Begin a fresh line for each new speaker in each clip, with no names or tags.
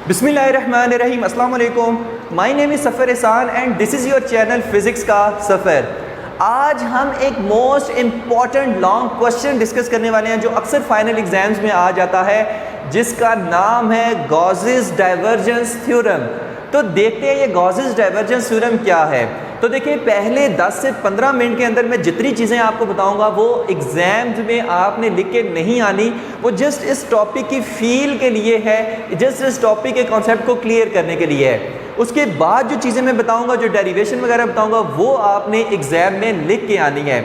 बिस्मिल्लाहिर्रहमानिर्रहीम, अस्सलाम वालेकुम। माय नेम इज़ सफ़र एहसान and this is your channel physics का सफ़र। आज हम एक most important long question discuss करने वाले हैं जो अक्सर फाइनल एग्जाम्स में आ जाता है, जिसका नाम है गॉसेस डाइवर्जेंस थ्योरम। तो देखते हैं ये गॉसेस डाइवर्जेंस थ्योरम क्या है। तो देखिए, पहले 10 से 15 मिनट के अंदर मैं जितनी चीज़ें आपको बताऊंगा वो एग्ज़ाम्स में आपने लिख के नहीं आनी, वो जस्ट इस टॉपिक की फील के लिए है, जस्ट इस टॉपिक के कॉन्सेप्ट को क्लियर करने के लिए है। उसके बाद जो चीज़ें मैं बताऊंगा, जो डेरिवेशन वगैरह बताऊंगा, वो आपने एग्ज़ाम में लिख के आनी है।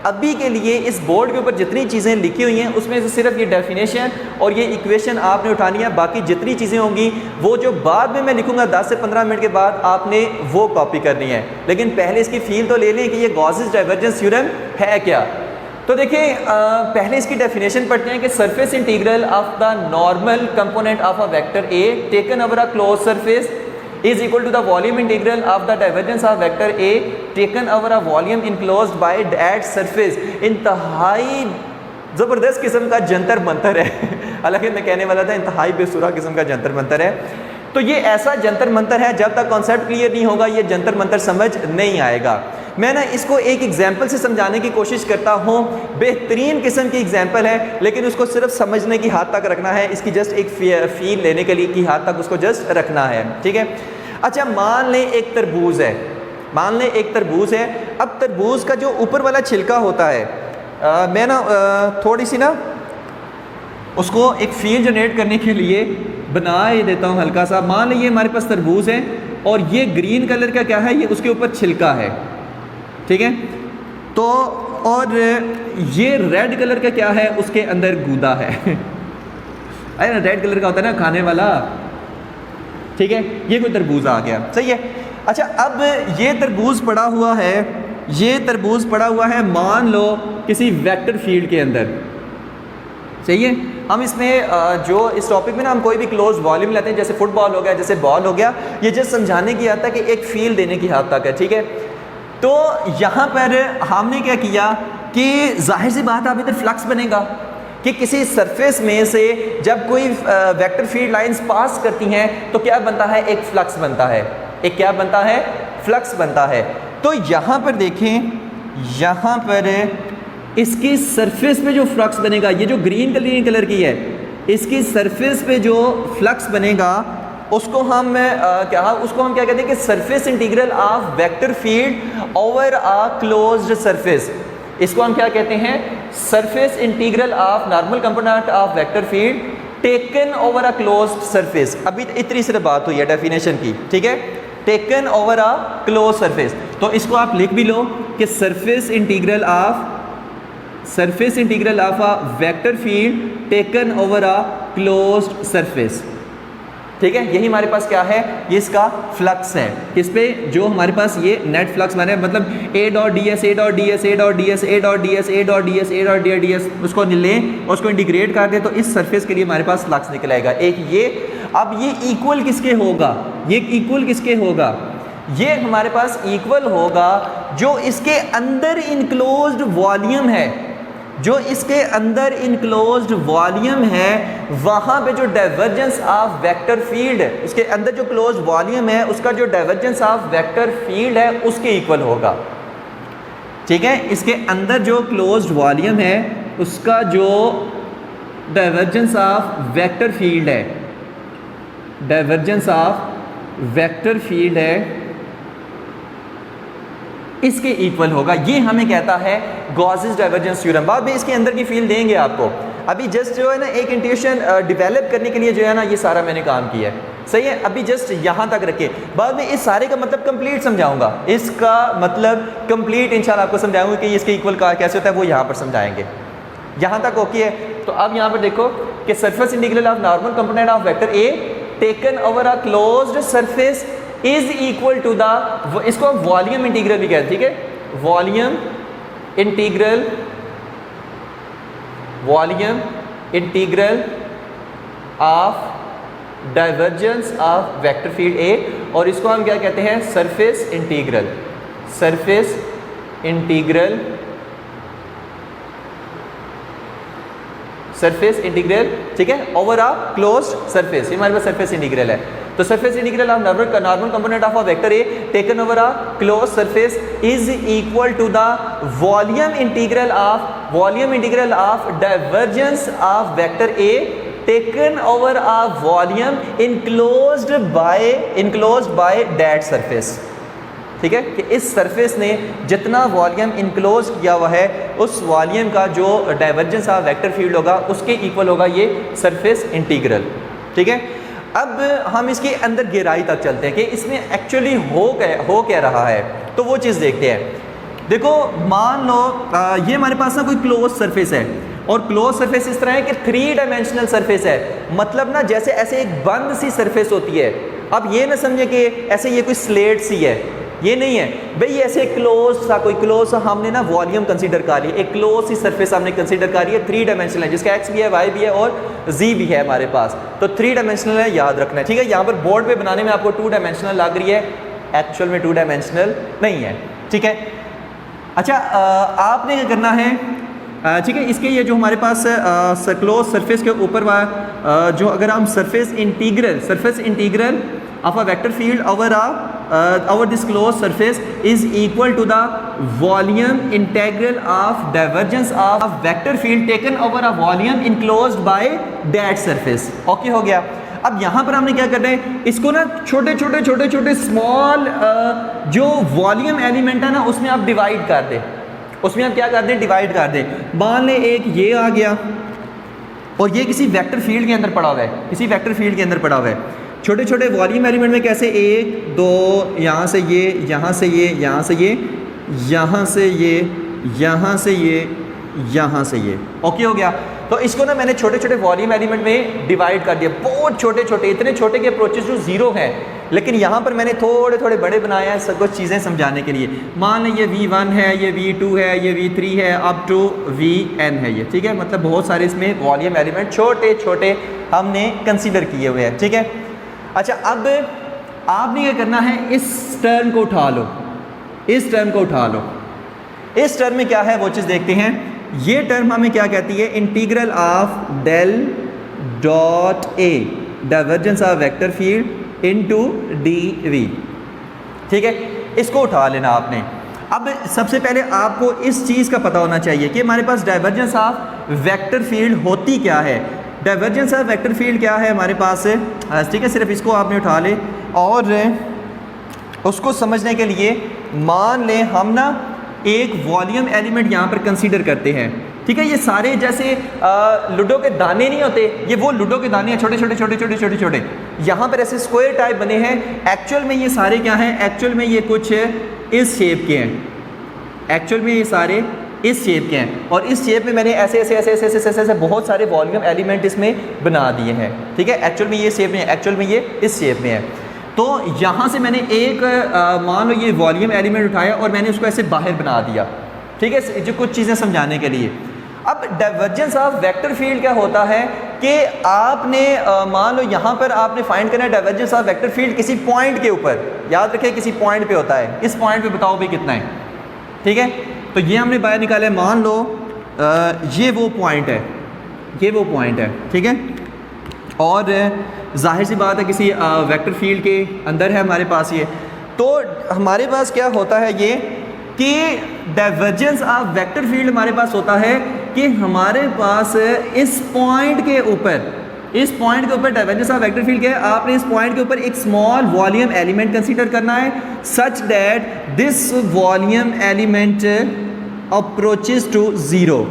अभी के लिए इस बोर्ड के ऊपर जितनी चीज़ें लिखी हुई हैं उसमें से सिर्फ ये डेफिनेशन और ये इक्वेशन आपने उठानी है। बाकी जितनी चीज़ें होंगी वो जो बाद में मैं लिखूंगा 10 से 15 मिनट के बाद, आपने वो कॉपी करनी है। लेकिन पहले इसकी फील तो ले लें कि ये गॉसेस डाइवर्जेंस थ्योरम है क्या। तो देखिए, पहले इसकी डेफिनेशन पढ़ते हैं कि surface integral of the normal component of a vector A taken over a close surface is equal to the volume integral of the divergence of vector A taken over a volume enclosed by that surface। इंतहाई ज़बरदस्त किस्म का जंतर मंतर है हालांकि मैं कहने वाला था इंतहाई बेसुरा किस्म का जंतर मंतर है। तो ये ऐसा जंतर मंतर है, जब तक कॉन्सेप्ट क्लियर नहीं होगा ये जंतर मंतर समझ नहीं आएगा। मैं ना इसको एक एग्जाम्पल से समझाने की कोशिश करता हूँ। बेहतरीन किस्म की एग्जाम्पल है, लेकिन उसको सिर्फ समझने की हद तक रखना है, इसकी जस्ट एक फील लेने के लिए की हद तक उसको जस्ट रखना है, ठीक है। अच्छा, मान लें एक तरबूज है, मान लें एक तरबूज है। अब तरबूज का जो ऊपर वाला छिलका होता है, मैं ना थोड़ी सी ना उसको एक फील जनरेट करने के लिए बना ही देता हूँ हल्का सा। मान लीजिए हमारे पास तरबूज है और ये ग्रीन कलर का क्या है, ये उसके ऊपर छिलका है, ठीक है। तो और ये रेड कलर का क्या है, उसके अंदर गूदा है अरे रेड कलर का होता है ना खाने वाला, ठीक है। ये कोई तरबूज आ गया, सही है। अच्छा, अब ये तरबूज पड़ा हुआ है, ये तरबूज पड़ा हुआ है मान लो किसी वेक्टर फील्ड के अंदर, सही है। हम इसमें जो इस टॉपिक में ना हम कोई भी क्लोज वॉल्यूम लेते हैं, जैसे फुटबॉल हो गया, जैसे बॉल हो गया, ये जस्ट समझाने की हद तक कि एक फील देने की हद तक है, ठीक है। तो यहाँ पर हमने क्या किया कि जाहिर सी बात है, अब इधर फ्लक्स बनेगा कि किसी सरफेस में से जब कोई वेक्टर फील्ड लाइंस पास करती हैं तो क्या बनता है, एक फ्लक्स बनता है, एक क्या बनता है, फ्लक्स बनता है। तो यहाँ पर देखें, यहाँ पर इसकी सरफेस पे जो फ्लक्स बनेगा, ये जो ग्रीन कलर की है, इसकी सरफेस पे जो फ्लक्स बनेगा उसको हम क्या कहते हैं कि surface integral of vector field over a closed surface. इसको हम क्या कहते हैं, surface integral of normal component of vector field taken over a closed surface. अभी इतनी सिर्फ बात हुई है डेफिनेशन की, ठीक है, taken over a close surface. तो इसको आप लिख भी लो कि surface integral of a vector field taken over a closed surface, ठीक है। यही हमारे पास क्या है, ये इसका फ्लक्स है। इस पे जो हमारे पास ये नेट फ्लक्स माने मतलब ए डॉट डी एस, ए डॉट डी एस, ए डॉट डी एस, ए डॉट डी एस, ए डॉट डी एस, ए डॉट डी एस, उसको लें, उसको इंटीग्रेट कर दें तो इस सरफेस के लिए हमारे पास फ्लक्स निकल आएगा एक ये। अब ये इक्वल किसके होगा, ये इक्वल किसके होगा, ये हमारे पास इक्वल होगा जो इसके अंदर इनक्लोज्ड वॉल्यूम है, जो इसके अंदर इनक्लोज्ड वॉल्यूम है, वहाँ पे जो डाइवर्जेंस ऑफ वेक्टर फील्ड है, उसके अंदर जो क्लोज वॉल्यूम है उसका जो डाइवर्जेंस ऑफ वेक्टर फील्ड है उसके इक्वल होगा, ठीक है। इसके अंदर जो क्लोज्ड वॉल्यूम है उसका जो डाइवर्जेंस ऑफ वेक्टर फील्ड है, डाइवर्जेंस ऑफ वेक्टर फील्ड है, इसके इक्वल होगा। ये हमें कहता है गॉसेस डाइवर्जेंस थ्योरम। बाद में इसके अंदर की फील देंगे आपको, अभी जस्ट जो है ना एक इंट्यूशन डेवलप करने के लिए जो है ना ये सारा मैंने काम किया है, सही है। अभी जस्ट यहाँ तक रखे, बाद में इस सारे का मतलब कंप्लीट समझाऊंगा, इसका मतलब कंप्लीट इंशाल्लाह आपको समझाऊंगा कि इसके इक्वल का कैसे होता है, वो यहाँ पर समझाएंगे। यहाँ तक ओके है। तो अब यहाँ पर देखो कि surface integral of normal component of vector A taken over a closed surface is equal to the, इसको हम वॉल्यूम इंटीग्रल भी कहते हैं, ठीक है, volume integral of divergence of vector field a, और इसको हम क्या कहते हैं, सरफेस सरफेस इंटीग्रल, ठीक है, ओवर अ क्लोज्ड सरफेस, ये हमारे पास सरफेस इंटीग्रल है। तो surface integral of normal component of a vector A taken over a close surface is equal to the volume integral of divergence of vector A taken over a volume enclosed by that surface. ठीक है, कि इस surface ने जितना volume enclose किया हुआ है उस वॉल्यूम का जो डाइवर्जेंस ऑफ वेक्टर फील्ड होगा उसके इक्वल होगा ये सरफेस इंटीग्रल। ठीक है, अब हम इसके अंदर गहराई तक चलते हैं कि इसमें एक्चुअली हो क्या रहा है, तो वो चीज़ देखते हैं। देखो मान लो ये हमारे पास ना कोई क्लोज सरफेस है और क्लोज सरफेस इस तरह है कि 3 डायमेंशनल सरफेस है, मतलब ना जैसे ऐसे एक बंद सी सरफेस होती है। अब ये ना समझे कि ऐसे ये कोई स्लेट सी है, ये नहीं है भाई, ऐसे क्लोज सा हमने ना वॉल्यूम कंसीडर कर लिया, एक क्लोज सी सरफेस हमने कंसीडर कर लिया, 3 डायमेंशनल है जिसका एक्स भी है, वाई भी है और जी भी है हमारे पास, तो 3 डायमेंशनल है, याद रखना है। ठीक है, यहाँ पर बोर्ड पे बनाने में आपको 2 डायमेंशनल लग रही है, एक्चुअल में 2 डायमेंशनल नहीं है। ठीक है, अच्छा आपने क्या करना है, ठीक है, इसके ये जो हमारे पास क्लोज सरफेस के ऊपर जो अगर हम surface integral of a vector field over this closed surface is equal to the volume integral of divergence of vector field taken over a volume enclosed by that surface। Okay हो गया। अब यहाँ पर हमने क्या करना है, इसको ना छोटे स्मॉल जो वॉल्यूम एलिमेंट है ना उसमें आप डिवाइड कर दें, उसमें आप क्या कर दें, डिवाइड कर दें। मान लें एक ये आ गया और ये किसी वेक्टर फील्ड के अंदर पड़ा हुआ है, छोटे छोटे वॉल्यूम एलिमेंट में कैसे 1 2 यहाँ से ये, यहाँ से ये, यहाँ से ये, यहाँ से ये, यहाँ से ये, यहाँ से ये। ओके हो गया। तो इसको ना मैंने छोटे छोटे वॉल्यूम एलिमेंट में डिवाइड कर दिया, बहुत छोटे छोटे, इतने छोटे के अप्रोचेस जो 0 हैं, लेकिन यहाँ पर मैंने थोड़े थोड़े बड़े बनाए हैं सब कुछ चीज़ें समझाने के लिए। मान लें ये V1 है, ये V2 है, ये V3 है, अप टू Vn है ये। ठीक है, मतलब बहुत सारे इसमें वॉल्यूम एलिमेंट छोटे छोटे हमने कंसिडर किए हुए हैं। ठीक है, अच्छा अब आपने क्या करना है, इस टर्म को उठा लो, इस टर्म में क्या है वो चीज़ देखते हैं। ये टर्म हमें क्या कहती है, integral of del dot A divergence of vector field into d. ठीक है, इसको उठा लेना आपने। अब सबसे पहले आपको इस चीज़ का पता होना चाहिए कि हमारे पास डाइवर्जेंस ऑफ वेक्टर फील्ड होती क्या है। डाइवर्जेंस ऑफ वेक्टर फील्ड क्या है हमारे पास है, ठीक है, सिर्फ इसको आपने उठा ले और उसको समझने के लिए मान लें हम ना एक वॉल्यूम एलिमेंट यहाँ पर कंसीडर करते हैं। ठीक है, ये सारे जैसे लूडो के दाने नहीं होते, ये वो लूडो के दाने हैं, छोटे। यहाँ पर ऐसे स्क्वायर टाइप बने हैं। एक्चुअल में ये सारे क्या हैं, एक्चुअल में ये कुछ इस शेप के हैं, एक्चुअल में ये सारे इस शेप के हैं और इस शेप में मैंने ऐसे बहुत सारे वॉल्यूम एलिमेंट इसमें बना दिए हैं। ठीक है, एक्चुअल में ये शेप में है, एक्चुअल में ये इस शेप में है। तो यहाँ से मैंने एक मान लो ये वॉल्यूम एलिमेंट उठाया और मैंने उसको ऐसे बाहर बना दिया। ठीक है, जो कुछ चीज़ें समझाने के लिए। अब डाइवर्जेंस ऑफ वेक्टर फील्ड क्या होता है कि आपने मान लो यहाँ पर आपने फाइंड करना है डाइवर्जेंस ऑफ वेक्टर फील्ड किसी पॉइंट के ऊपर, याद रखें किसी पॉइंट पे होता है, इस पॉइंट पे बताओ भाई कितना है। ठीक है, तो ये हमने बाहर निकाला है, मान लो ये वो पॉइंट है, ठीक है, और जाहिर सी बात है किसी वेक्टर फील्ड के अंदर है हमारे पास ये। तो हमारे पास क्या होता है ये कि डाइवर्जेंस ऑफ वेक्टर फील्ड हमारे पास होता है कि हमारे पास इस पॉइंट के ऊपर डाइवर्जेंस ऑफ वेक्टर फील्ड क्या है, आपने इस पॉइंट के ऊपर एक स्मॉल वॉल्यूम एलिमेंट कंसीडर करना है such that this volume element approaches to 0,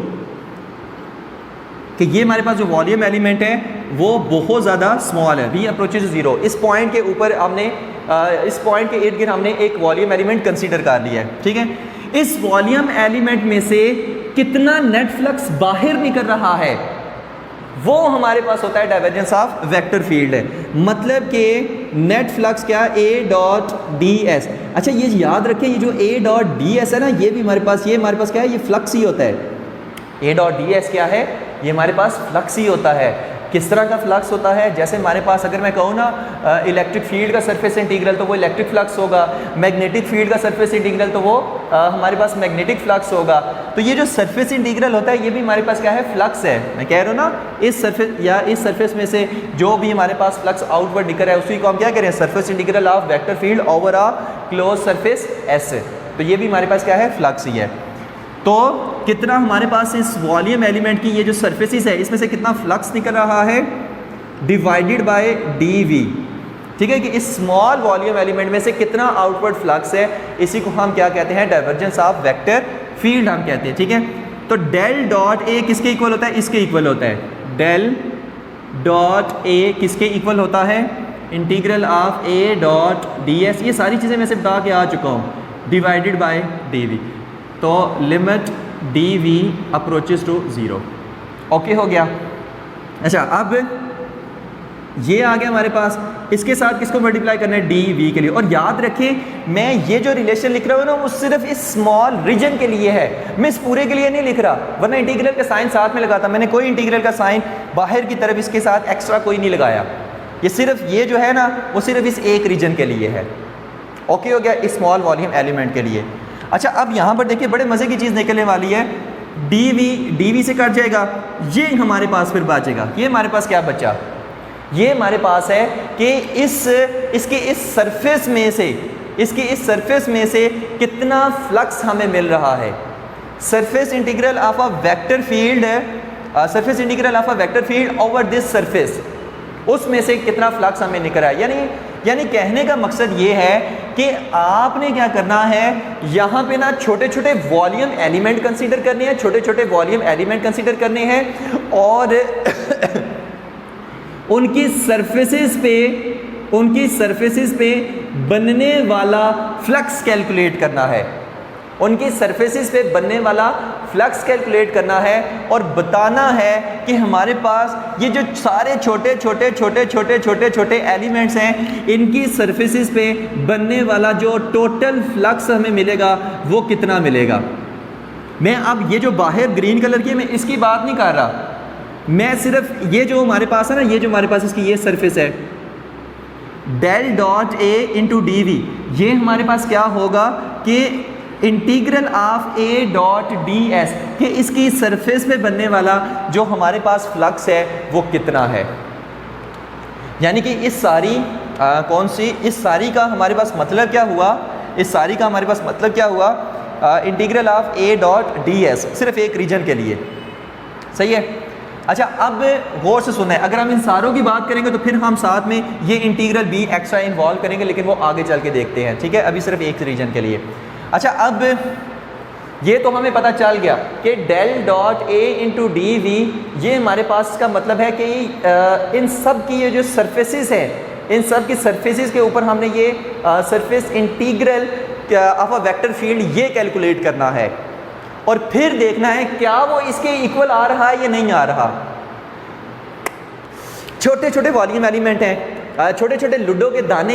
कि ये हमारे पास जो वॉल्यूम एलिमेंट है वो बहुत ज़्यादा स्मॉल है, वी अप्रोचेस टू 0। इस पॉइंट के ऊपर हमने इस पॉइंट के इर्द गिर्द हमने एक वॉल्यूम एलिमेंट कंसीडर कर लिया है। ठीक है, इस वॉल्यूम एलिमेंट में से कितना नेट फ्लक्स बाहर निकल रहा है वो हमारे पास होता है डाइवर्जेंस ऑफ वेक्टर फील्ड है। मतलब कि नेट फ्लक्स क्या, ए डॉट डी एस। अच्छा ये याद रखें, ये जो ए डॉट डी एस है ना, ये भी हमारे पास क्या है, ये फ्लक्स ही होता है। ए डॉट डी एस क्या है, ये हमारे पास फ्लक्स ही होता है। किस तरह का फ्लक्स होता है? जैसे हमारे पास अगर मैं कहूँ ना इलेक्ट्रिक फील्ड का सरफेस इंटीग्रल तो वो इलेक्ट्रिक फ्लक्स होगा, मैग्नेटिक फील्ड का सरफेस इंटीग्रल तो वो हमारे पास मैग्नेटिक फ्लक्स होगा। तो ये जो सरफेस इंटीग्रल होता है ये भी हमारे पास क्या है? फ्लक्स है। मैं कह रहा हूँ ना इस सरफेस या इस सरफेस में से जो भी हमारे पास फ्लक्स आउटवर्ड निकल रहा है उसी को हम क्या करें? Surface integral of vector field over a close surface S. तो ये भी हमारे पास क्या है? फ्लक्स ही है। तो कितना हमारे पास इस वॉल्यूम एलिमेंट की ये जो सरफेसिस है इसमें से कितना फ्लक्स निकल रहा है? Divided by d v. ठीक है कि इस स्मॉल वॉल्यूम एलिमेंट में से कितना आउटवर्ड फ्लक्स है, इसी को हम क्या कहते हैं? डाइवर्जेंस ऑफ वेक्टर फील्ड हम कहते हैं। ठीक है, तो डेल डॉट ए किसके इक्वल होता है? इसके इक्वल होता है। डेल डॉट ए किसके इक्वल होता है? Integral of A dot d S. ये सारी चीज़ें मैं से बता के आ चुका हूँ, डिवाइडेड बाय डी वी। तो limit d v approaches to 0। Okay हो गया। अच्छा, अब ये आ गया हमारे पास, इसके साथ किसको मल्टीप्लाई करना है? डी वी के लिए। और याद रखें मैं ये जो रिलेशन लिख रहा हूँ ना वो सिर्फ इस स्मॉल रीजन के लिए है, मैं इस पूरे के लिए नहीं लिख रहा, वरना इंटीग्रल का साइन साथ में लगाता। मैंने कोई इंटीग्रल का साइन बाहर की तरफ इसके साथ एक्स्ट्रा कोई नहीं लगाया। ये सिर्फ ये जो है ना वो सिर्फ इस एक रीजन के लिए है। ओके हो गया, इस स्मॉल वॉल्यूम एलिमेंट के लिए। अच्छा, अब यहाँ पर देखिए बड़े मज़े की चीज़ निकलने वाली है। डी वी से कट जाएगा, ये हमारे पास फिर बचेगा। ये हमारे पास क्या बचा? ये हमारे पास है कि इसके इस सरफेस में से कितना फ्लक्स हमें मिल रहा है। Surface integral of a vector field over this surface, उसमें से कितना फ्लक्स हमें निकल रहा है। यानी कहने का मकसद ये है कि आपने क्या करना है, यहाँ पे ना छोटे छोटे वॉल्यूम एलिमेंट कंसीडर करने हैं और उनकी सरफेसेस पे बनने वाला फ्लक्स कैलकुलेट करना है और बताना है कि हमारे पास ये जो सारे छोटे एलिमेंट्स हैं इनकी सरफेसेस पे बनने वाला जो टोटल फ्लक्स हमें मिलेगा वो कितना मिलेगा। मैं अब ये जो बाहर ग्रीन कलर की है मैं इसकी बात नहीं कर रहा, मैं सिर्फ ये जो हमारे पास है ना, ये जो हमारे पास इसकी ये सरफेस है, del dot A into d v, ये हमारे पास क्या होगा कि integral of A dot d s, कि इसकी सरफेस पे बनने वाला जो हमारे पास फ्लक्स है वो कितना है। यानी कि इस सारी इस सारी का हमारे पास मतलब क्या हुआ? Integral of A dot d S, सिर्फ एक रीजन के लिए। सही है। अच्छा, अब गौर से सुनना है, अगर हम इन सारों की बात करेंगे तो फिर हम साथ में ये इंटीग्रल भी एक्स्ट्रा इन्वॉल्व करेंगे, लेकिन वो आगे चल के देखते हैं। ठीक है, अभी सिर्फ एक रीजन के लिए। अच्छा, अब ये तो हमें पता चल गया कि del dot A into d v, ये हमारे पास का मतलब है कि इन सब की ये जो सरफेसेस हैं, इन सब की सरफेसेस के ऊपर हमने ये surface integral of a vector field ये कैलकुलेट करना है और फिर देखना है क्या वो इसके इक्वल आ रहा है या नहीं आ रहा। छोटे छोटे वॉल्यूम एलिमेंट हैं, छोटे छोटे लूडो के दाने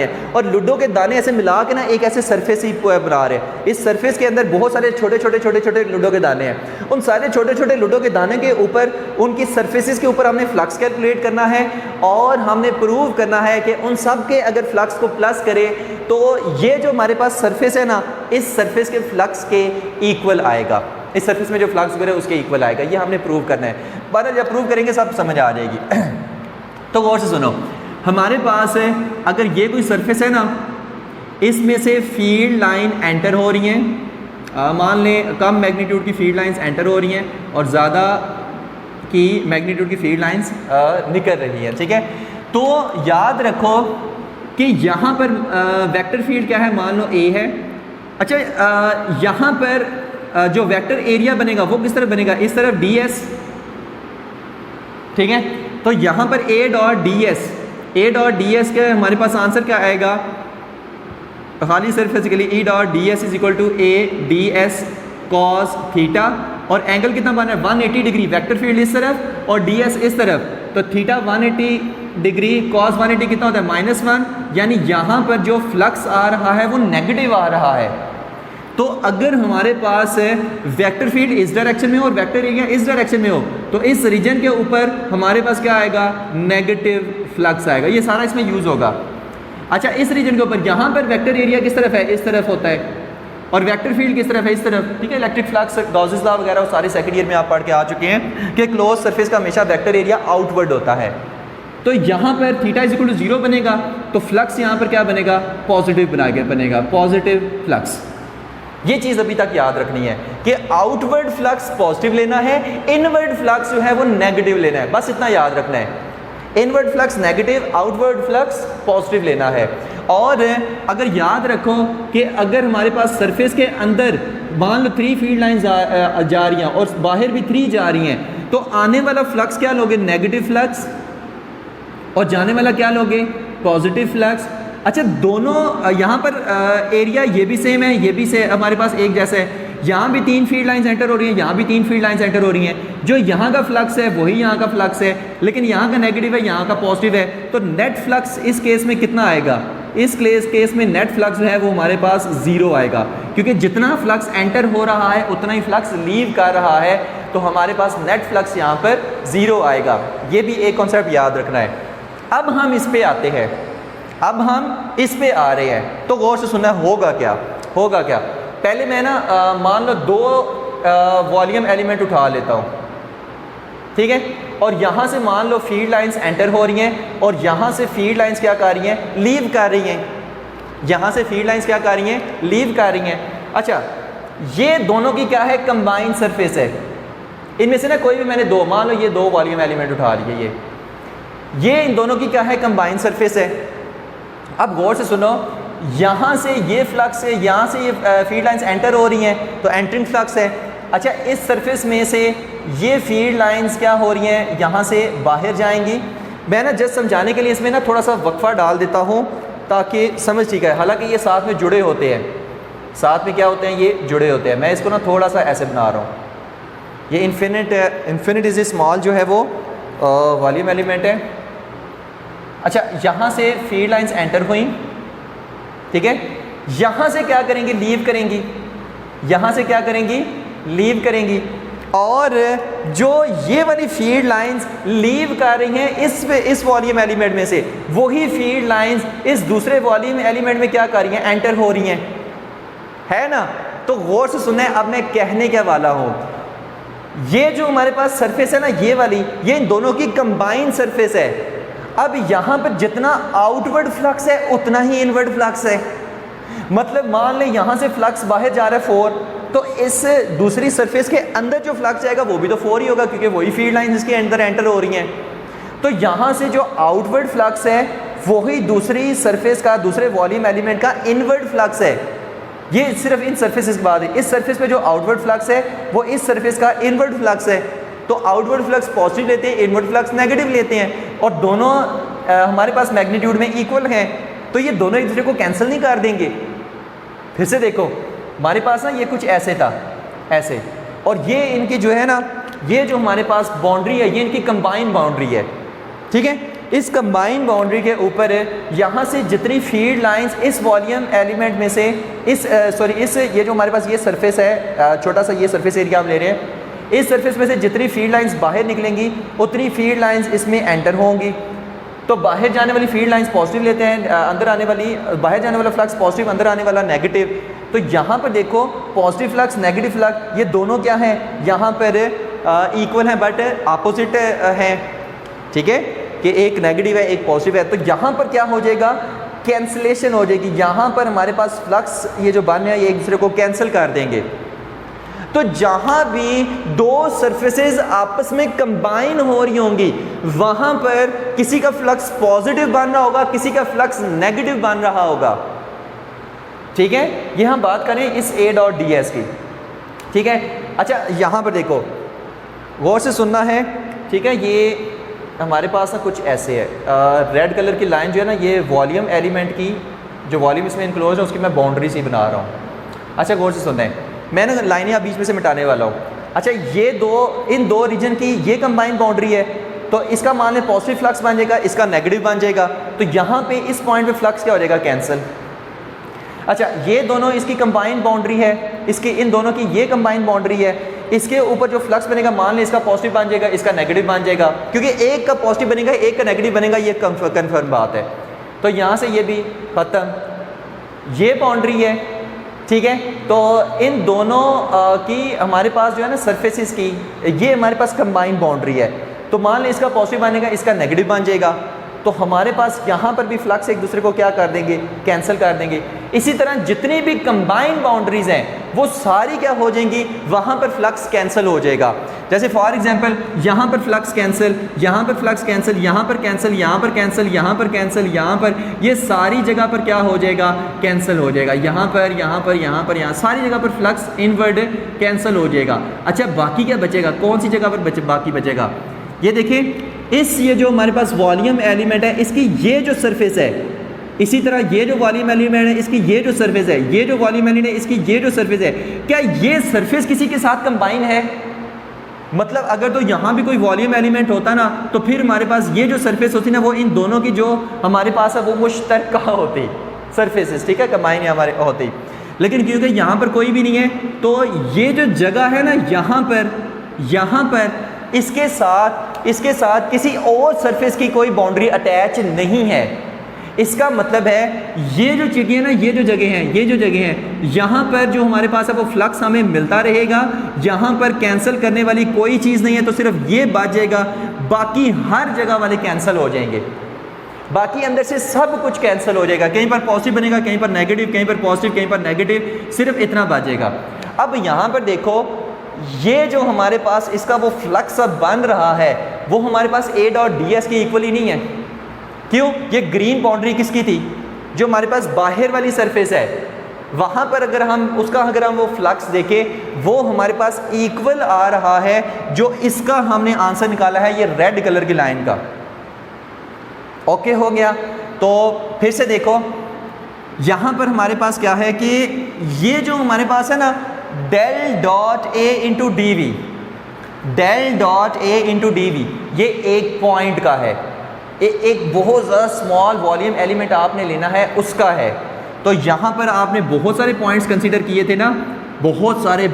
हैं, और लूडो के दाने ऐसे मिला के ना एक ऐसे सरफेस ही बना रहे हैं। इस सरफेस के अंदर बहुत सारे छोटे छोटे लूडो के दाने हैं। उन सारे छोटे छोटे लूडो के दाने के ऊपर, उनकी सरफेसेस के ऊपर हमने फ्लक्स कैलकुलेट करना है और हमने प्रूव करना है कि उन सब के अगर फ्लक्स को प्लस करें तो ये जो हमारे पास सरफेस है ना, इस सरफेस के फ्लक्स के इक्वल आएगा, इस सरफेस में जो फ्लक्स वगैरह उसके इक्वल आएगा। ये हमने प्रूव करना है। बहरहाल जब प्रूव करेंगे सब समझ आ जाएगी। तो गौर से सुनो, हमारे पास है अगर ये कोई सरफेस है ना, इसमें से फील्ड लाइन एंटर हो रही हैं, मान लें कम मैग्नीट्यूड की फील्ड लाइंस एंटर हो रही हैं और ज़्यादा की मैग्नीट्यूड की फील्ड लाइंस निकल रही हैं। ठीक है, तो याद रखो कि यहाँ पर वेक्टर फील्ड क्या है, मान लो ए है। अच्छा, यहाँ पर जो वेक्टर एरिया बनेगा वो किस तरफ बनेगा? इस तरफ डी एस। ठीक है, तो यहाँ पर ए डॉट डी एस के हमारे पास आंसर क्या आएगा? खाली सिर्फ physically E dot d s is equal to A d s cos theta, और एंगल कितना बना है? 180 डिग्री। वेक्टर फील्ड इस तरफ और डी एस इस तरफ, तो थीटा 180 डिग्री कॉस 180 कितना होता है? -1। यानी यहाँ पर जो फ्लक्स आ रहा है वो नेगेटिव आ रहा है। तो अगर हमारे पास वेक्टर फील्ड इस डायरेक्शन में हो और वेक्टर एरिया इस डायरेक्शन में हो तो इस रीजन के ऊपर हमारे पास क्या आएगा, नेगेटिव फ्लक्स आएगा। ये सारा इसमें यूज होगा। अच्छा, इस रीजन के ऊपर यहाँ पर वेक्टर एरिया किस तरफ है, इस तरफ होता है, और वेक्टर फील्ड किस तरफ है, इस तरफ। ठीक है, इलेक्ट्रिक फ्लक्स, गॉसेस लॉ वगैरह वो सारे सेकंड ईयर में आप पढ़ के आ चुके हैं कि क्लोज सरफेस का हमेशा वेक्टर एरिया आउटवर्ड होता है। तो यहाँ पर थीटा इज इक्वल टू 0 बनेगा तो फ्लक्स यहाँ पर क्या बनेगा, पॉजिटिव बनेगा, पॉजिटिव फ्लक्स। ये चीज़ अभी तक याद रखनी है कि आउटवर्ड फ्लक्स पॉजिटिव लेना है, इनवर्ड फ्लक्स जो है वो नेगेटिव लेना है, बस इतना याद रखना है। Inward flux negative, outward flux positive लेना है। और अगर याद रखो कि अगर हमारे पास सरफेस के अंदर मान लो 3 फील्ड लाइंस जा रही हैं और बाहर भी 3 जा रही हैं, तो आने वाला फ्लक्स क्या लोगे, नेगेटिव फ्लक्स, और जाने वाला क्या लोगे, पॉजिटिव फ्लक्स। अच्छा, दोनों यहाँ पर एरिया ये भी सेम है, ये भी से हमारे पास एक जैसा है। यहाँ भी 3 फील्ड लाइंस एंटर हो रही हैं, यहाँ भी 3 फील्ड लाइंस एंटर हो रही हैं। जो यहाँ का फ्लक्स है वही यहाँ का फ्लक्स है, लेकिन यहाँ का नेगेटिव है, यहाँ का पॉजिटिव है। तो नेट फ्लक्स इस केस में कितना आएगा, इस केस में नेट फ्लक्स जो है वो हमारे पास 0 आएगा, क्योंकि जितना फ्लक्स एंटर हो रहा है उतना ही फ्लक्स लीव कर रहा है, तो हमारे पास नेट फ्लक्स यहाँ पर 0 आएगा। ये भी एक कॉन्सेप्ट याद रखना है। अब हम इस पे आते हैं, अब हम इस पे आ रहे हैं, तो गौर से सुनना, होगा क्या, होगा क्या। पहले मैं ना मान लो 2 वॉल्यूम एलिमेंट उठा लेता हूँ, ठीक है, और यहाँ से मान लो फील्ड लाइंस एंटर हो रही हैं और यहाँ से फील्ड लाइंस क्या कर रही हैं, लीव कर रही हैं। यहाँ से फील्ड लाइंस क्या कर रही हैं, लीव कर रही हैं। अच्छा, ये दोनों की क्या है, कंबाइंड सरफेस है। इनमें से ना कोई भी मैंने 2, मान लो ये 2 वॉल्यूम एलिमेंट उठा रही है, ये इन दोनों की क्या है, कंबाइंड सरफेस है। अब गौर से सुनो, यहाँ से ये फ्लक्स है, यहाँ से ये फील्ड लाइंस एंटर हो रही हैं तो एंट्रिंग फ्लक्स है। अच्छा, इस सरफेस में से ये फील्ड लाइंस क्या हो रही हैं, यहाँ से बाहर जाएंगी। मैं ना जस्ट समझाने के लिए इसमें ना थोड़ा सा वक्फा डाल देता हूँ ताकि समझ ठीक है। हालांकि ये साथ में जुड़े होते हैं, साथ में क्या होते हैं, ये जुड़े होते हैं। मैं इसको ना थोड़ा सा ऐसे बना रहा हूँ। ये इन्फिनिट इज स्मॉल जो है वो वॉल्यूम एलिमेंट है। अच्छा, यहाँ से फील्ड लाइंस एंटर हुई, ठीक है, यहाँ से क्या करेंगी, लीव करेंगी, यहाँ से क्या करेंगी, लीव करेंगी। और जो ये वाली फील्ड लाइंस लीव कर रही हैं इस वॉल्यूम एलिमेंट में से, वही फील्ड लाइंस इस दूसरे वॉल्यूम एलिमेंट में क्या कर रही हैं, एंटर हो रही हैं, है ना। तो गौर से सुने, अब मैं कहने क्या वाला हूँ, ये जो हमारे पास सरफेस है ना, ये वाली, ये इन दोनों की कंबाइंड सरफेस है। अब यहाँ पर जितना आउटवर्ड फ्लक्स है उतना ही इनवर्ड फ्लक्स है। मतलब मान लें यहाँ से फ्लक्स बाहर जा रहा है 4, तो इस दूसरी सरफेस के अंदर जो फ्लक्स जाएगा वो भी तो 4 ही होगा, क्योंकि वही फील्ड लाइन इसके अंदर एंटर हो रही हैं। तो यहाँ से जो आउटवर्ड फ्लक्स है वही दूसरी सरफेस का, दूसरे वॉल्यूम एलिमेंट का इनवर्ड फ्लक्स है। ये सिर्फ इन सरफेसेस के बाद है। इस सरफेस पे जो आउटवर्ड फ्लक्स है वो इस सरफेस का इनवर्ड फ्लक्स है। तो आउटवर्ड फ्लक्स पॉजिटिव लेते हैं, इनवर्ड फ्लक्स नेगेटिव लेते हैं, और दोनों हमारे पास मैग्नीट्यूड में इक्वल हैं, तो ये दोनों एक दूसरे को कैंसिल नहीं कर देंगे। फिर से देखो, हमारे पास ना ये कुछ ऐसे था, ऐसे, और ये इनकी जो है ना, ये जो हमारे पास बाउंड्री है ये इनकी कंबाइंड बाउंड्री है, ठीक है। इस कंबाइंड बाउंड्री के ऊपर यहाँ से जितनी फील्ड लाइंस इस वॉल्यूम एलिमेंट में से ये जो हमारे पास ये सरफेस है, छोटा सा ये सरफेस एरिया हम ले रहे हैं, इस सरफेस में से जितनी फील्ड लाइंस बाहर निकलेंगी उतनी फील्ड लाइंस इसमें एंटर होंगी। तो बाहर जाने वाली फील्ड लाइंस पॉजिटिव लेते हैं, अंदर आने वाली, बाहर जाने वाला फ्लक्स पॉजिटिव, अंदर आने वाला नेगेटिव। तो यहाँ पर देखो, पॉजिटिव फ्लक्स, नेगेटिव फ्लक्स, ये दोनों क्या हैं, यहाँ पर इक्वल हैं बट अपोजिट हैं, ठीक है, कि एक नेगेटिव है एक पॉजिटिव है। तो यहाँ पर क्या हो जाएगा, कैंसिलेशन हो जाएगी। यहाँ पर हमारे पास फ्लक्स ये जो बन है ये एक दूसरे को कैंसिल कर देंगे। तो जहाँ भी 2 सरफेसेस आपस में कंबाइन हो रही होंगी वहाँ पर किसी का फ्लक्स पॉजिटिव बन रहा होगा, किसी का फ्लक्स नेगेटिव बन रहा होगा, ठीक है। ये हम बात करें इस A डॉट ds की, ठीक है। अच्छा, यहाँ पर देखो, गौर से सुनना है, ठीक है। ये हमारे पास ना कुछ ऐसे है, रेड कलर की लाइन जो है ना, ये वॉल्यूम एलिमेंट की, जो वॉल्यूम इसमें इनक्लोज है उसकी मैं बाउंड्री सी बना रहा हूँ। अच्छा, गौर से सुनना है, मैंने लाइन यहाँ बीच में से मिटाने वाला हूँ। अच्छा, ये इन दो रीजन की ये कंबाइंड बाउंड्री है, तो इसका मान लें पॉजिटिव फ्लक्स बन जाएगा, इसका नेगेटिव बन जाएगा। तो यहाँ पे इस पॉइंट पे फ्लक्स क्या हो जाएगा, कैंसिल। अच्छा, ये दोनों इसकी कंबाइंड बाउंड्री है, इसकी इन दोनों की ये कंबाइंड बाउंड्री है। इसके ऊपर जो फ्लक्स बनेगा, मान लें इसका पॉजिटिव बन जाएगा, इसका नेगेटिव बन जाएगा, क्योंकि एक का पॉजिटिव बनेगा एक का नेगेटिव बनेगा, ये कन्फर्म बात है। तो यहाँ से ये भी ख़त्म, ये बाउंड्री है, ठीक है। तो इन दोनों की हमारे पास जो है ना सरफेसेस की, ये हमारे पास कंबाइंड बाउंड्री है। तो मान लें इसका पॉजिटिव बनेगा, इसका नेगेटिव बन जाएगा, तो हमारे पास यहाँ पर भी फ्लक्स एक दूसरे को क्या कर देंगे, कैंसिल कर देंगे। इसी तरह जितनी भी कंबाइंड बाउंड्रीज हैं वो सारी क्या हो जाएंगी, वहाँ पर फ्लक्स कैंसिल हो जाएगा। जैसे फॉर एग्जांपल यहाँ पर फ्लक्स कैंसिल, यहाँ पर फ्लक्स कैंसिल, यहाँ पर कैंसिल, यहाँ पर कैंसिल, यहाँ पर कैंसिल, यहाँ पर, ये सारी जगह पर क्या हो जाएगा, कैंसिल हो जाएगा। यहाँ पर, यहाँ पर, यहाँ पर, यहाँ सारी जगह पर फ्लक्स इनवर्ड कैंसिल हो जाएगा। अच्छा, बाकी क्या बचेगा, कौन सी जगह पर बाकी बचेगा, ये देखिए, ये जो हमारे पास वॉल्यूम एलिमेंट है, इसकी ये जो सरफेस है, इसी तरह ये जो वॉल्यूम एलिमेंट है, इसकी ये जो सरफेस है, ये जो वॉल्यूम एलिमेंट है, इसकी ये जो सरफेस है, क्या ये सरफेस किसी के साथ कंबाइन है? मतलब अगर तो यहाँ भी कोई वॉल्यूम एलिमेंट होता ना, तो फिर हमारे पास ये जो सरफेस होती ना, वो इन दोनों की जो हमारे पास है वो मुश्तरका होती सरफेसेस, ठीक है, कंबाइन हमारे होती। लेकिन क्योंकि यहाँ पर कोई भी नहीं है, तो ये जो जगह है ना, यहाँ पर इसके साथ किसी और सरफेस की कोई बाउंड्री अटैच नहीं है। इसका मतलब है ये जो चीज़ें हैं ना, ये जो जगह हैं, यहाँ पर जो हमारे पास है वो फ्लक्स हमें मिलता रहेगा। यहाँ पर कैंसिल करने वाली कोई चीज़ नहीं है, तो सिर्फ ये बच जाएगा, बाकी हर जगह वाले कैंसिल हो जाएंगे। बाकी अंदर से सब कुछ कैंसिल हो जाएगा, कहीं पर पॉजिटिव बनेगा, कहीं पर नेगेटिव, कहीं पर पॉजिटिव, कहीं पर नेगेटिव, सिर्फ इतना बचेगा। अब यहाँ पर देखो, ये जो हमारे पास इसका वो फ्लक्स अब बन रहा है, वो हमारे पास A डॉट ds के इक्वल ही नहीं है। क्यों? ये ग्रीन बाउंड्री किसकी थी, जो हमारे पास बाहर वाली सरफेस है, वहाँ पर अगर हम वो फ्लक्स देखें, वो हमारे पास इक्वल आ रहा है जो इसका हमने आंसर निकाला है, ये रेड कलर की लाइन का। ओके हो गया। तो फिर से देखो, यहाँ पर हमारे पास क्या है कि ये जो हमारे पास है ना, del dot A into d v, del dot A into d v, ये एक पॉइंट का है, एक बहुत ज़्यादा स्मॉल वॉल्यूम एलिमेंट आपने लेना है, उसका है। तो यहाँ पर आपने बहुत सारे पॉइंट्स कंसीडर किए थे ना, बहुत सारे,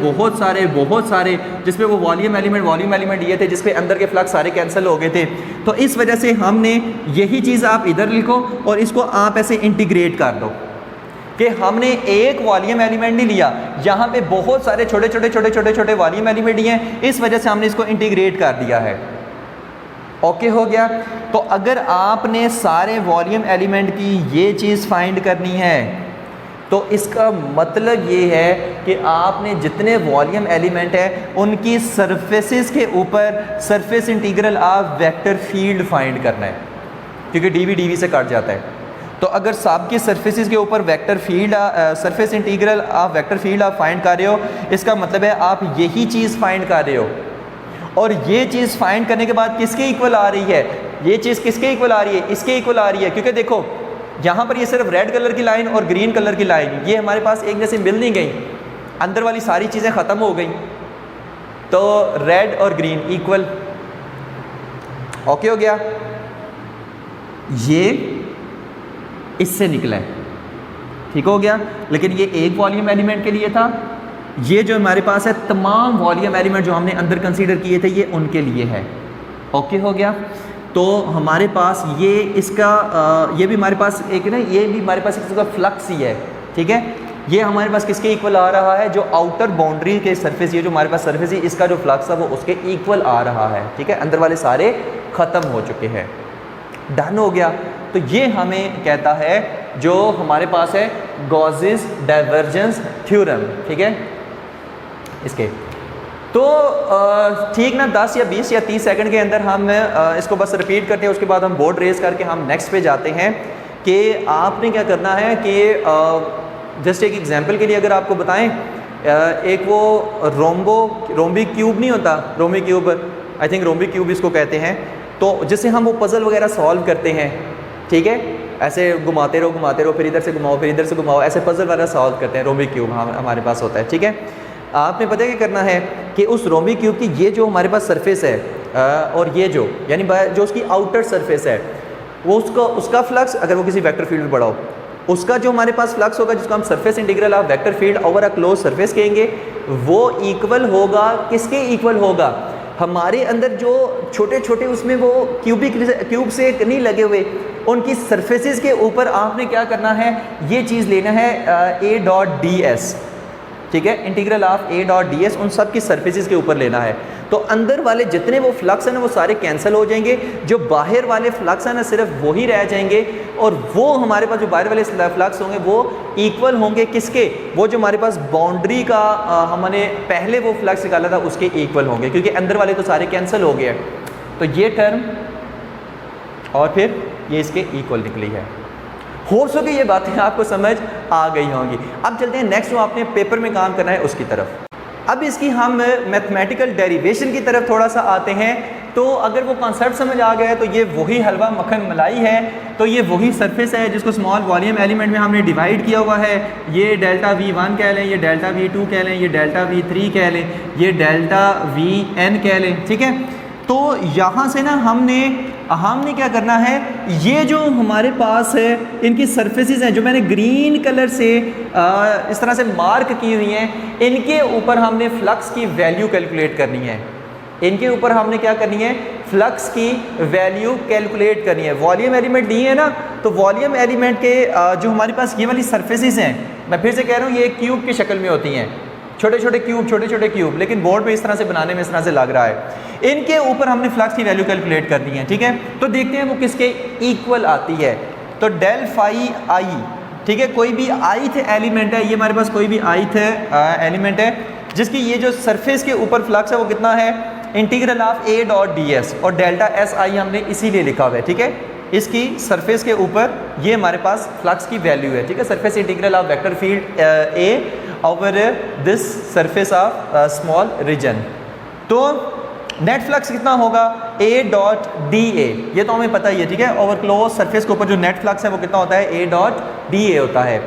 जिसपे वो वॉल्यूम एलिमेंट दिए थे, जिसपे अंदर के फ्लक्स सारे कैंसिल हो गए थे। तो इस वजह से हमने यही चीज़ आप इधर लिखो और इसको आप ऐसे इंटीग्रेट कर दो कि हमने एक वॉल्यूम एलिमेंट नहीं लिया, यहाँ पे बहुत सारे छोटे वॉल्यूम एलिमेंट दिए हैं, इस वजह से हमने इसको इंटीग्रेट कर दिया है। ओके हो गया। तो अगर आपने सारे वॉल्यूम एलिमेंट की ये चीज़ फाइंड करनी है, तो इसका मतलब ये है कि आपने जितने वॉल्यूम एलिमेंट है उनकी सरफेसेस के ऊपर surface integral of vector field find करना है, क्योंकि डी वी से कट जाता है। तो अगर सबके सरफेसेस के ऊपर vector field surface integral of vector field आप फाइंड कर रहे हो, इसका मतलब है आप यही चीज़ फाइंड कर रहे हो। और ये चीज़ फाइंड करने के बाद किसके इक्वल आ रही है, ये चीज़ किसके इक्वल आ रही है, इसके इक्वल आ रही है। क्योंकि देखो यहाँ पर ये सिर्फ रेड कलर की लाइन और ग्रीन कलर की लाइन, ये हमारे पास एक जैसे मिल नहीं गई, अंदर वाली सारी चीज़ें ख़त्म हो गई, तो रेड और ग्रीन इक्वल। ओके हो गया। ये इससे निकला है, ठीक हो गया। लेकिन ये एक वॉल्यूम एलिमेंट के लिए था, ये जो हमारे पास है तमाम वॉल्यूम एलिमेंट जो हमने अंदर कंसीडर किए थे, ये उनके लिए है। ओके हो गया। तो हमारे पास ये इसका ये भी हमारे पास एक ना, ये भी हमारे पास इसका फ्लक्स ही है, ठीक है। ये हमारे पास किसके इक्वल आ रहा है, जो आउटर बाउंड्री के सरफेस, ये जो हमारे पास सरफेस है, इसका जो फ्लक्स है वो उसके इक्वल आ रहा है, ठीक है। अंदर वाले सारे ख़त्म हो चुके हैं, डन हो गया। तो ये हमें कहता है जो हमारे पास है गॉसेस डाइवर्जेंस थ्योरम, ठीक है। इसके तो ठीक ना 10 या 20 या 30 सेकंड के अंदर हम इसको बस रिपीट करते हैं, उसके बाद हम बोर्ड रेस करके हम नेक्स्ट पे जाते हैं कि आपने क्या करना है कि जस्ट एक एग्जांपल के लिए अगर आपको बताएं, एक वो रोम्बिक क्यूब नहीं होता, rhombic cube, I think rhombic cube इसको कहते हैं, तो जिससे हम वो पज़ल वगैरह सॉल्व करते हैं, ठीक है, ऐसे घुमाते रहो, फिर इधर से घुमाओ, फिर इधर से घुमाओ, ऐसे पज़ल वगैरह सॉल्व करते हैं, रोम्बिक क्यूब हमारे पास होता है, ठीक है। आपने पता क्या करना है कि उस रोम्बिक क्यूब की ये जो हमारे पास सरफेस है और ये जो यानी जो उसकी आउटर सरफेस है, वो उसका फ्लक्स अगर वो किसी वेक्टर फील्ड में बढ़ाओ, उसका जो हमारे पास फ्लक्स होगा, जिसको हम surface integral of vector field over a close surface कहेंगे, वो इक्वल होगा किसके इक्वल होगा? हमारे अंदर जो छोटे छोटे उसमें वो क्यूब से नहीं लगे हुए, उनकी सरफेसेस के ऊपर आपने क्या करना है, ये चीज़ लेना है ए डॉट डी एस, ठीक है, integral of A dot d S उन सब की सरफेसेस के ऊपर लेना है। तो अंदर वाले जितने वो फ्लक्स हैं ना वो सारे कैंसिल हो जाएंगे, जो बाहर वाले फ्लक्स हैं ना सिर्फ वही रह जाएंगे, और वो हमारे पास जो बाहर वाले फ्लक्स होंगे वो इक्वल होंगे किसके? वो जो हमारे पास बाउंड्री का हमने पहले वो फ्लक्स निकाला था उसके इक्वल होंगे, क्योंकि अंदर वाले तो सारे कैंसिल हो गए। तो ये टर्म और फिर ये इसके इक्वल निकली है। हो सके ये बातें आपको समझ आ गई होंगी। अब चलते हैं नेक्स्ट जो आपने पेपर में काम करना है उसकी तरफ। अब इसकी हम मैथमेटिकल डेरिवेशन की तरफ थोड़ा सा आते हैं। तो अगर वो कॉन्सेप्ट समझ आ गया है तो ये वही हलवा मक्खन मलाई है, तो ये वही सरफेस है जिसको स्मॉल वॉल्यूम एलिमेंट में हमने डिवाइड किया हुआ है। ये डेल्टा V1 कह लें, ये डेल्टा V2 कह लें, ये डेल्टा V3 कह लें, ये डेल्टा Vn कह लें, ठीक है। तो यहाँ से ना हमने क्या करना है, ये जो हमारे पास है इनकी सरफेसेस हैं जो मैंने ग्रीन कलर से इस तरह से मार्क की हुई हैं, इनके ऊपर हमने फ्लक्स की वैल्यू कैलकुलेट करनी है। इनके ऊपर हमने क्या करनी है, फ्लक्स की वैल्यू कैलकुलेट करनी है। वॉल्यूम एलिमेंट दी है ना, तो वॉल्यूम एलिमेंट के जो हमारे पास ये वाली सरफेसेस हैं, मैं फिर से कह रहा हूँ ये क्यूब की शक्ल में होती हैं, छोटे छोटे क्यूब, लेकिन बोर्ड पे इस तरह से बनाने में इस तरह से लग रहा है। इनके ऊपर हमने फ्लक्स की वैल्यू कैलकुलेट करनी है, ठीक है। तो देखते हैं वो किसके इक्वल आती है। तो डेल फाई आई, ठीक है, कोई भी आईथ एलिमेंट है, ये हमारे पास कोई भी आईथ एलिमेंट है जिसकी ये जो सरफेस के ऊपर फ्लक्स है वो कितना है, integral of A dot d S, और डेल्टा एस आई हमने इसीलिए लिखा हुआ है, ठीक है। इसकी सरफेस के ऊपर ये हमारे पास फ्लक्स की वैल्यू है, ठीक है। Surface integral of vector field A over this surface of small region. तो नेट फ्लक्स कितना होगा, ए डॉट डी ए, ये तो हमें पता ही है, ठीक है। ओवर क्लोज सरफेस के ऊपर जो नेट फ्लक्स है वो कितना होता है, ए डॉट डी ए होता है।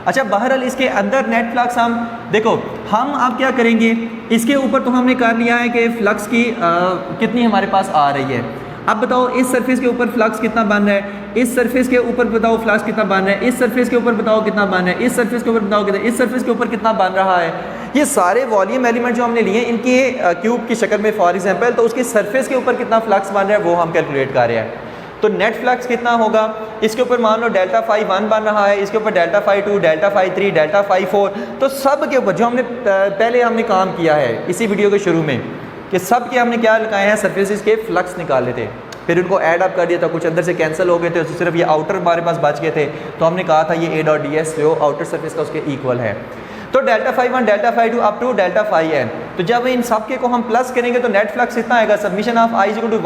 अच्छा, बहरहाल इसके अंदर नेट फ्लक्स हम देखो, हम अब क्या करेंगे, इसके ऊपर तो हमने कर लिया है कि फ्लक्स की कितनी हमारे पास आ रही है। अब बताओ इस सरफेस के ऊपर फ्लक्स कितना बन रहा है, इस सरफेस के ऊपर बताओ फ्लक्स कितना बन रहा है, इस सरफेस के ऊपर बताओ कितना बन रहा है, इस सरफेस के ऊपर बताओ कितना, इस सरफेस के ऊपर कितना बन रहा है। ये सारे वॉल्यूम एलिमेंट जो हमने लिए इनके क्यूब की शक्ल में फॉर एग्जांपल, तो उसकी सरफेस के ऊपर कितना फ्लक्स बन रहा है वो हम कैलकुलेट कर रहे हैं। तो नेट फ्लक्स कितना होगा, इसके ऊपर मान लो डेल्टा फाई 1 बन रहा है, इसके ऊपर delta phi 2, delta phi 3, delta phi 4, तो सब के ऊपर जो हमने पहले हमने काम किया है इसी वीडियो के शुरू में कि सब के हमने क्या लगाए हैं, सरफेसेस के फ्लक्स निकाले थे, फिर उनको ऐड अप कर दिया था, कुछ अंदर से कैंसिल हो गए थे, तो सिर्फ ये आउटर हमारे पास बच गए थे, तो हमने कहा था ये ए डॉट डी एस जो आउटर सरफेस का उसके इक्वल है। तो delta phi 1, delta phi 2 up to delta phi n, तो जब इन सब के को हम प्लस करेंगे तो नेट फ्लक्स कितना आएगा, summation of i is equal to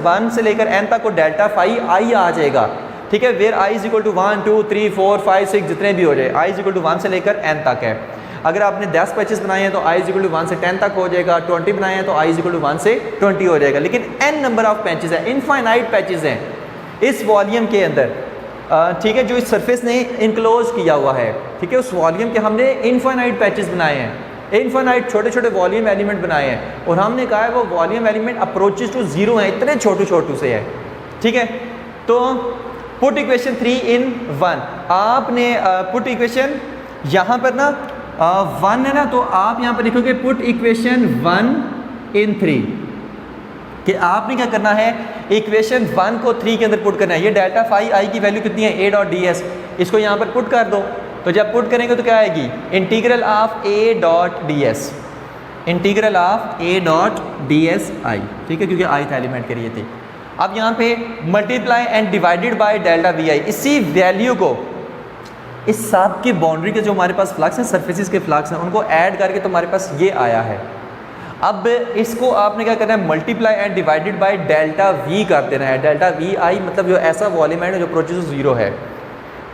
1 से लेकर एन तक को डेल्टा फाई आई आ जाएगा, ठीक है। Where i is equal to 1, 2, 3, 4, 5, 6 जितने भी हो जाए, आई इज इक्वल टू 1 से लेकर एन तक है। अगर आपने 10 पैचेस बनाए हैं तो आई इज इक्वल टू 1 से 10 तक हो जाएगा, 20 बनाए हैं तो आई इज इक्वल टू 1 से 20 हो जाएगा। लेकिन एन नंबर ऑफ पैचेस है, इनफाइनाइट पैचेस हैं इस वॉल्यूम के अंदर, ठीक है, जो इस सरफेस ने इनक्लोज किया हुआ है, ठीक है। उस वॉल्यूम के हमने इनफाइनाइट पैचेस बनाए हैं, इनफाइनाइट छोटे छोटे वॉल्यूम एलिमेंट बनाए हैं, और हमने कहा है वो volume element approaches to zero हैं, इतने छोटे छोटे से है, ठीक है। तो पुट इक्वेशन 3 in 1, आपने पुट इक्वेशन यहाँ पर ना 1 है ना, तो आप यहाँ पर लिखोगे पुट इक्वेशन 1 in 3, कि आपने क्या करना है, इक्वेशन 1 को 3 के अंदर पुट करना है। ये डेल्टा फाई आई की वैल्यू कितनी है, ए डॉट डी एस, इसको यहाँ पर पुट कर दो, तो जब पुट करेंगे तो क्या आएगी, integral of A dot d S, integral of A dot d S I, ठीक है, क्योंकि आई था एलिमेंट के लिए थी। अब यहाँ पे multiply and divided by delta v i, इसी वैल्यू को इस सब की बाउंड्री के जो हमारे पास फ्लक्स हैं, सरफेसेस के फ्लक्स हैं, उनको ऐड करके तो हमारे पास ये आया है। अब इसको आपने क्या करना है, multiply and divided by delta we कर देना है। डेल्टा वी आई मतलब जो ऐसा वॉल्यूम है जो अप्रोचेस टू जीरो है,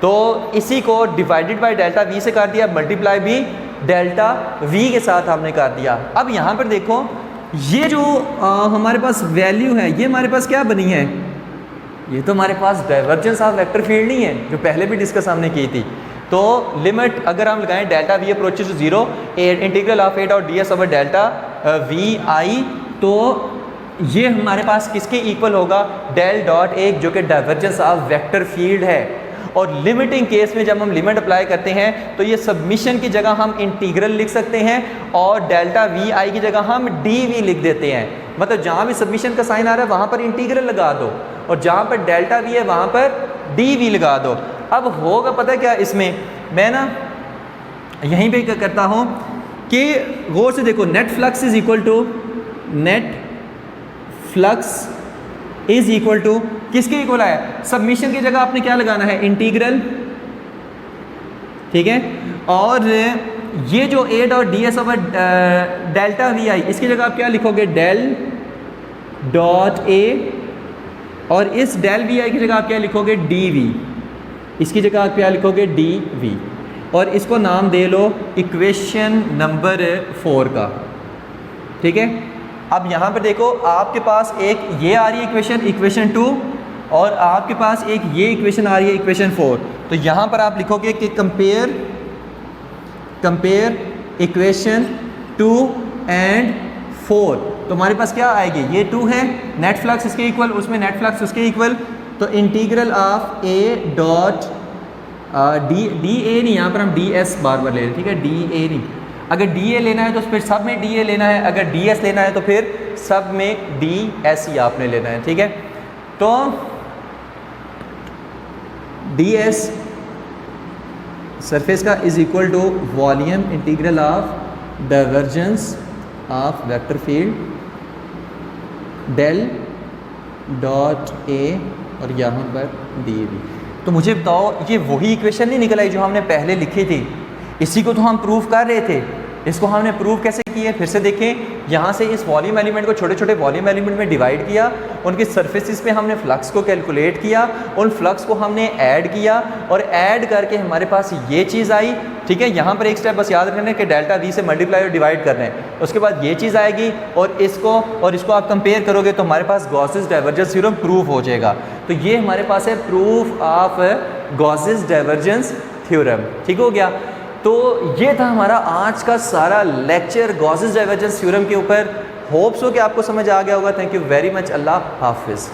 तो इसी को डिवाइडेड बाय डेल्टा वी से कर दिया, मल्टीप्लाई भी डेल्टा वी के साथ हमने कर दिया। अब यहाँ पर देखो ये जो हमारे पास वैल्यू है, ये हमारे पास क्या बनी है, ये तो हमारे पास डाइवर्जेंस ऑफ वेक्टर फील्ड नहीं है जो पहले भी डिस्कस हमने की थी। तो लिमिट अगर हम लगाएं delta v approaches to zero, integral of A dot d s over delta v i, तो ये हमारे पास किसके इक्वल होगा, डेल डॉट ए जो कि डाइवर्जेंस ऑफ वेक्टर फील्ड है, और लिमिटिंग केस में जब हम लिमिट अप्लाई करते हैं तो ये सबमिशन की जगह हम इंटीग्रल लिख सकते हैं और डेल्टा वी आई की जगह हम डी वी लिख देते हैं। मतलब जहाँ भी सबमिशन का साइन आ रहा है वहाँ पर इंटीग्रल लगा दो और जहाँ पर डेल्टा वी है वहाँ पर डी वी लगा दो। अब होगा पता है क्या, इसमें मैं ना यहीं पे क्या करता हूँ कि गौर से देखो, net flux is equal to किसके इक्वल आया, सबमिशन की जगह आपने क्या लगाना है, इंटीग्रल, ठीक है। और ये जो a dot d s over delta v i, इसकी जगह आप क्या लिखोगे, डेल डॉट ए, और इस डेल वी आई की जगह आप क्या लिखोगे, डी वी, इसकी जगह आप क्या लिखोगे, डी वी, और इसको नाम दे लो इक्वेशन नंबर 4 का, ठीक है। अब यहाँ पर देखो आपके पास एक ये आ रही है इक्वेशन 2 और आपके पास एक ये इक्वेशन आ रही है इक्वेशन 4। तो यहाँ पर आप लिखोगे कि कंपेयर इक्वेशन 2 एंड 4, तो हमारे पास क्या आएगी, ये 2 है, नेट फ्लक्स इसके इक्वल, उसमें नेट फ्लक्स उसके इक्वल, तो integral of A dot D A नहीं, यहाँ पर हम डी एस बार बार ले रहे हैं, ठीक है, डी ए नहीं। अगर डी ए लेना है तो फिर सब में डी ए लेना है, अगर डी एस लेना है तो फिर सब में डी एस ही आपने लेना है, ठीक है। तो डी एस सरफेस का is equal to volume integral of divergence of vector field del dot A और यहाँ पर डी वी। तो मुझे बताओ, ये वही इक्वेशन नहीं निकल आई जो हमने पहले लिखी थी, इसी को तो हम प्रूव कर रहे थे। इसको हमने प्रूव कैसे किए, फिर से देखें, यहाँ से इस वॉल्यूम एलिमेंट को छोटे छोटे वॉल्यूम एलिमेंट में डिवाइड किया, उनकी सरफेसिस पे हमने फ्लक्स को कैलकुलेट किया, उन फ्लक्स को हमने ऐड किया और ऐड करके हमारे पास ये चीज़ आई, ठीक है। यहाँ पर एक स्टेप बस याद रखना है कि डेल्टा वी से मल्टीप्लाई और डिवाइड करना है, उसके बाद ये चीज़ आएगी और इसको आप कंपेयर करोगे तो हमारे पास गॉसेस डाइवर्जेंस थ्योरम प्रूव हो जाएगा। तो ये हमारे पास है proof of Gauss's divergence theorem, ठीक हो गया। तो ये था हमारा आज का सारा लेक्चर गॉसेस डाइवर्जेंस थ्योरम के ऊपर। होप्स हो कि आपको समझ आ गया होगा। Thank you very much. अल्लाह हाफिज़।